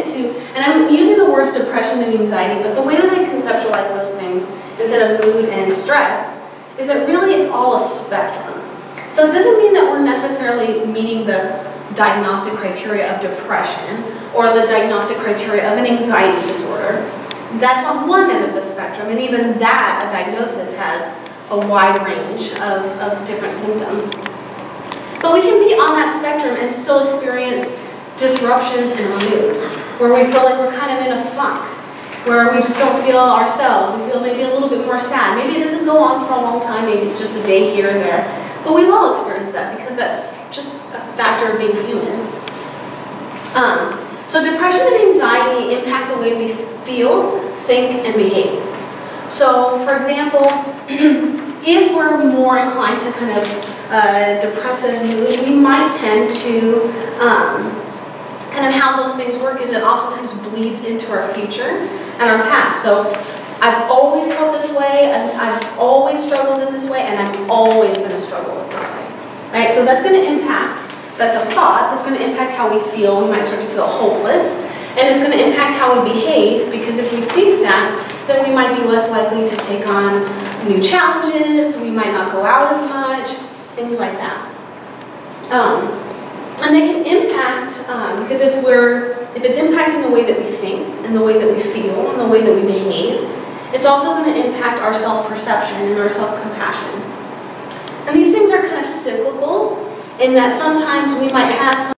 into, and I'm using the words depression and anxiety, but the way that I conceptualize those things instead of mood and stress is that really it's all a spectrum. So it doesn't mean that we're necessarily meeting the diagnostic criteria of depression or the diagnostic criteria of an anxiety disorder. That's on one end of the spectrum, and even that, a diagnosis, has a wide range of different symptoms. But we can be on that spectrum and still experience disruptions in our mood, where we feel like we're kind of in a funk, where we just don't feel ourselves. We feel maybe a little bit more sad. Maybe it doesn't go on for a long time. Maybe it's just a day here and there. But we've all experienced that because that's just a factor of being human. So depression and anxiety impact the way we feel, think, and behave. So, for example, if we're more inclined to kind of depressive mood, we might tend to, kind of how those things work is it oftentimes bleeds into our future and our past. So I've always felt this way, I've always struggled in this way, and I'm always going to struggle with this way. Right? So that's going to impact, that's a thought, that's going to impact how we feel. We might start to feel hopeless. And it's going to impact how we behave, because if we think that, then we might be less likely to take on new challenges, we might not go out as much, things like that. And they can impact, because if it's impacting the way that we think, and the way that we feel, and the way that we behave, it's also going to impact our self-perception and our self-compassion. And these things are kind of cyclical, in that sometimes we might have some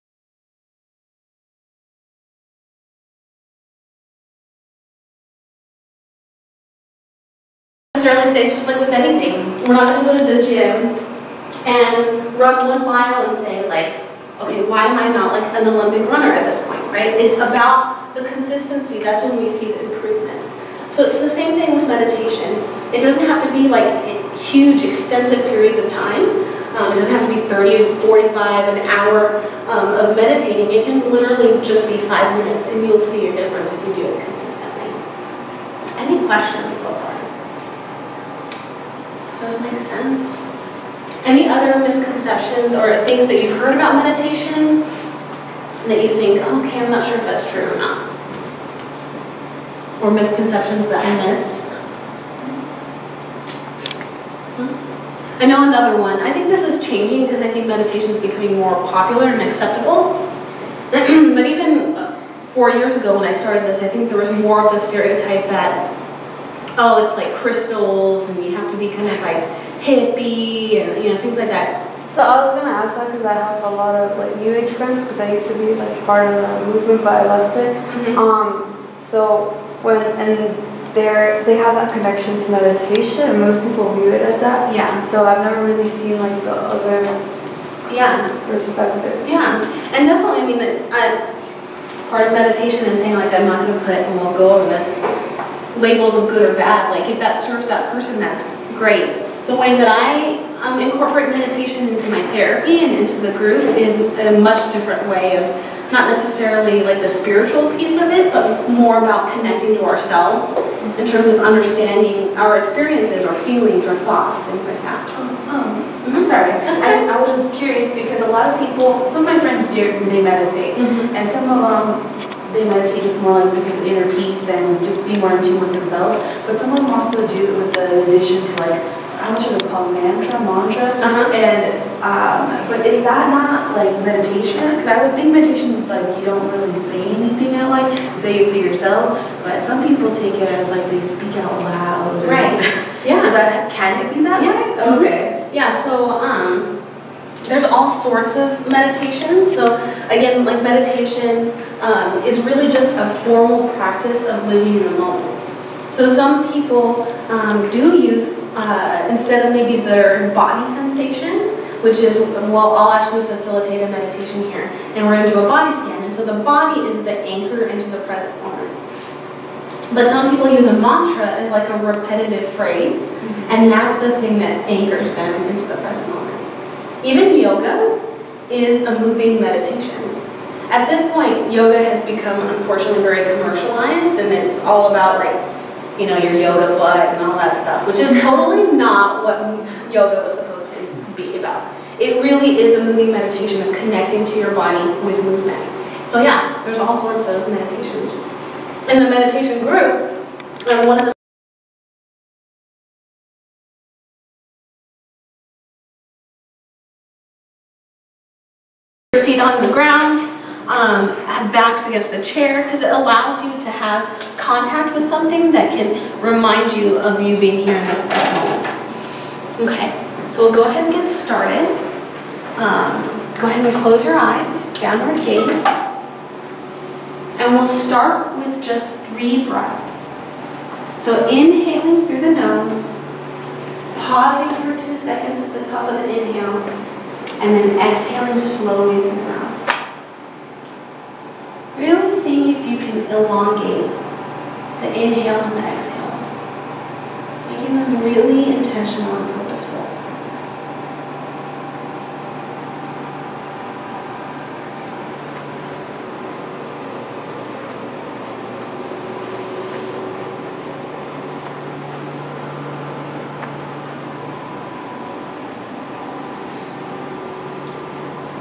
necessarily say it's just like with anything. We're not going to go to the gym and run 1 mile and say like, okay, why am I not like an Olympic runner at this point, right? It's about the consistency. That's when we see the improvement. So it's the same thing with meditation. It doesn't have to be like huge, extensive periods of time. It doesn't have to be 30, 45, an hour of meditating. It can literally just be 5 minutes, and you'll see a difference if you do it consistently. Any questions so far? Does this make sense? Any other misconceptions or things that you've heard about meditation that you think, okay, I'm not sure if that's true or not? Or misconceptions that I missed? I know another one. I think this is changing because I think meditation is becoming more popular and acceptable. But even 4 years ago when I started this, I think there was more of the stereotype that, oh, it's like crystals and you have to be kind of like hippie and things like that. So I was gonna ask that because I have a lot of like New Age friends, because I used to be like part of the movement, but I left it. So they have that connection to meditation, and most people view it as that. Yeah. So I've never really seen like the other perspective. Yeah, and definitely, I mean, part of meditation is saying like, I'm not going to put, and we'll go over this, labels of good or bad. Like if that serves that person, that's great. The way that I incorporate meditation into my therapy and into the group is a much different way of not necessarily like the spiritual piece of it, but more about connecting to ourselves in terms of understanding our experiences or feelings or thoughts, things like that. I'm sorry. I was curious because a lot of people, some of my friends do, they meditate, and some of them, they meditate just more like because of inner peace and just be more in tune with themselves. But some of them also do it with the addition to like, how much of it's called mantra, and but is that not like meditation? Because I would think meditation is like you don't really say anything out, like say it to yourself, but some people take it as like they speak out loud. Right. Yeah. Can it be that way? Okay. Yeah. So there's all sorts of meditation. So again, like meditation is really just a formal practice of living in the moment. So some people do use, instead of maybe their body sensation, which is, well, I'll actually facilitate a meditation here, and we're going to do a body scan, and so the body is the anchor into the present moment. But some people use a mantra as like a repetitive phrase, and that's the thing that anchors them into the present moment. Even yoga is a moving meditation. At this point, yoga has become, unfortunately, very commercialized, and it's all about like, your yoga butt and all that stuff, which is totally not what yoga was supposed to be about. It really is a moving meditation of connecting to your body with movement. So yeah, there's all sorts of meditations. In the meditation group, one of the your feet on the ground, have backs against the chair, because it allows you to have contact with something that can remind you of you being here in this present moment. Okay, so we'll go ahead and get started. Go ahead and close your eyes, downward gaze. And we'll start with just 3 breaths. So inhaling through the nose, pausing for 2 seconds at the top of the inhale, and then exhaling slowly through the mouth. Really seeing if you can elongate the inhales and the exhales, making them really intentional and purposeful.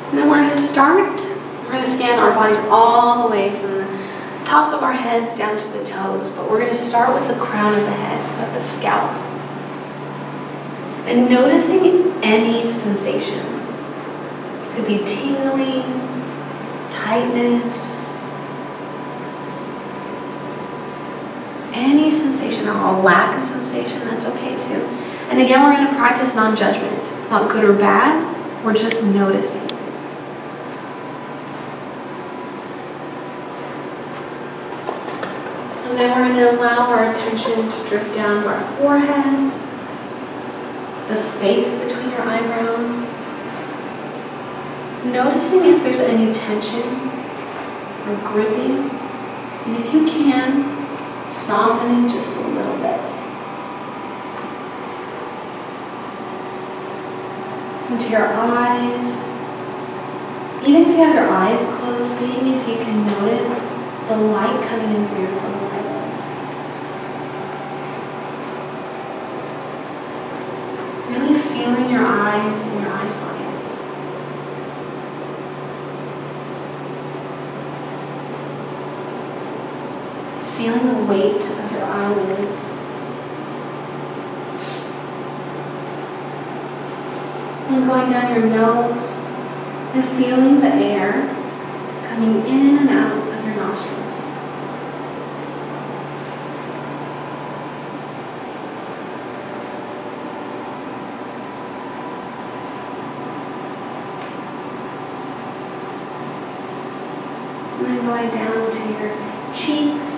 And then we're going to start, we're going to scan our bodies all the way from the tops of our heads down to the toes, but we're going to start with the crown of the head, so at the scalp. And noticing any sensation. It could be tingling, tightness, any sensation, or a lack of sensation, that's okay too. And again, we're going to practice non-judgment. It's not good or bad, we're just noticing. And then we're going to allow our attention to drift down to our foreheads, the space between your eyebrows. Noticing if there's any tension or gripping. And if you can, soften it just a little bit. Into your eyes. Even if you have your eyes closed, seeing if you can notice the light coming in through your closed eyelids. Really feeling your eyes and your eye sockets. Feeling the weight of your eyelids. And going down your nose and feeling the air coming in and out of your nostrils. And then going down to your cheeks,